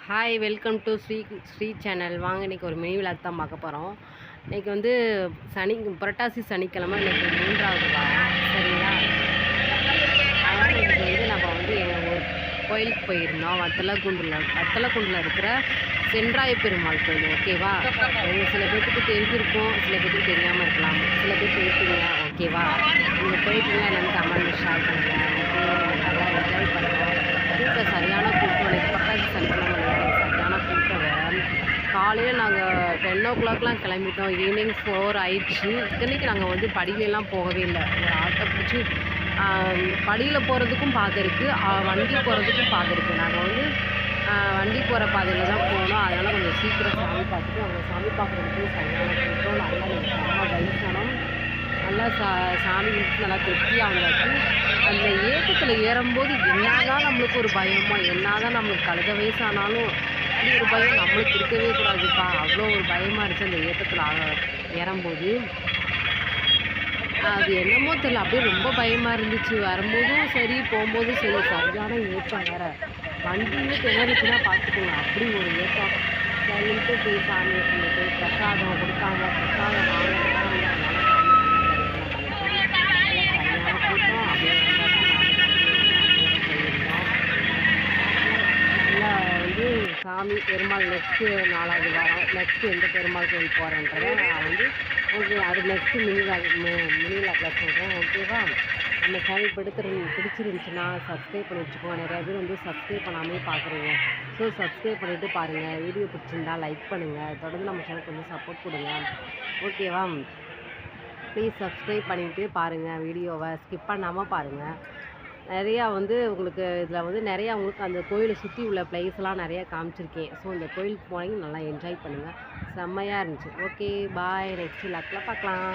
Hi, welcome to Sri channel. வாங்க, இன்றைக்கி ஒரு மினி விளாக் தான் பார்க்க போகிறோம். இன்றைக்கி வந்து புரட்டாசி சனிக்கிழமை, இன்றைக்கி 3வது வாரம். சரிங்களா? அதனால் இன்றைக்கி வந்து நம்ம வந்து எங்கள் ஒரு கோயிலுக்கு போயிருந்தோம். வத்தலக்குண்டில் இருக்கிற சென்றாய பெருமாள் கோயில். ஓகேவா? சில பேர்த்துக்கு தெரிஞ்சிருக்கும், சில பேர்த்துக்கு தெரியாமல் இருக்கலாம். சில பேர் போயிட்டீங்க. ஓகேவா? நீங்கள் போயிட்டீங்கன்னா என்னென்னு கமெண்ட் ஷேர் பண்ணுங்கள். ஓகே, நல்லா என்ஜாய் பண்ணுங்கள். கூட்டம் சரியான கூட்டம். எனக்கு புரட்டாசி சனிக்கிழமை சரியான கூட்டம் வேறு. காலையில் நாங்கள் 10 o'clockலாம் கிளம்பிட்டோம். ஈவினிங் 4 ஆயிடுச்சு. இத்தனைக்கு நாங்கள் வந்து படியிலலாம் போகவே இல்லை. ஒரு ஆட்டோ பிடிச்சி படியில் போகிறதுக்கும் பாதை இருக்குது, வண்டி போகிறதுக்கும் பாதை இருக்குது. நாங்கள் வந்து வண்டி போகிற பாதையில் தான் போனோம். அதனால் கொஞ்சம் சீக்கிரம் சாமி பார்த்துட்டு அங்கே சாமி பார்க்குறதுக்கு சரியான கூட்டம். நல்லா செம்ம தரிசனம். நல்லா சாமி நல்லா திருப்தியாக வந்தாச்சு. அந்த ஏற்றத்தில் ஏறும்போது என்னதான் நம்மளுக்கு ஒரு பயமோ, என்னதான் நம்மளுக்கு கழுத வயசானாலும் அப்படி ஒரு பயம் நம்மளுக்கு இருக்கவே கூடாதுப்பா. அவ்வளோ ஒரு பயமாக இருந்துச்சு அந்த ஏற்றத்தில் ஏறும்போது. அது என்னமோ தெரியல, அப்படியே ரொம்ப பயமாக இருந்துச்சு. வரும்போதும் சரி, போகும்போதும் சரி, சரியான ஏற்றம் வேறு. வண்டியே திணறிச்சுன்னா பார்த்துக்கோங்க, அப்படி ஒரு ஏற்றம். சரின்ட்டு போய் சாமியை கும்பிட்டு பிரசாதம் கொடுத்தாங்க. பிரசாதம் சாமி பெருமாள் நெக்ஸ்ட்டு 4வது வாரம் நெக்ஸ்ட்டு எந்த பெருமாள் கோயில் போகிறேன்றதை நான் வந்து ஓகே, அது நெக்ஸ்ட்டு மினி வ்ளாகில் சொல்கிறேன். ஓகேவா? நம்ம சேனல் பிடிச்சிருந்துச்சுன்னா சப்ஸ்கிரைப் பண்ணி வச்சுக்கோங்க. நிறையா பேர் வந்து சப்ஸ்கிரைப் பண்ணாமே பார்க்குறீங்க. ஸோ சப்ஸ்கிரைப் பண்ணிவிட்டு பாருங்கள். வீடியோ பிடிச்சிருந்தா லைக் பண்ணுங்கள். தொடர்ந்து நம்ம சேனலுக்கு கொஞ்சம் சப்போர்ட் கொடுங்க. ஓகேவா? ப்ளீஸ் சப்ஸ்கிரைப் பண்ணிவிட்டு பாருங்கள். வீடியோவை ஸ்கிப் பண்ணாமல் பாருங்கள். நிறையா வந்து உங்களுக்கு இதில் வந்து நிறையா உங்களுக்கு அந்த கோயிலை சுற்றி உள்ள ப்ளேஸ்லாம் நிறையா காமிச்சிருக்கேன். ஸோ இந்த கோயிலுக்கு போனீங்க நல்லா என்ஜாய் பண்ணுங்கள். செம்மையாக இருந்துச்சு. ஓகே, பாய். நெக்ஸ்ட் வ்ளாகில் பார்க்கலாம்.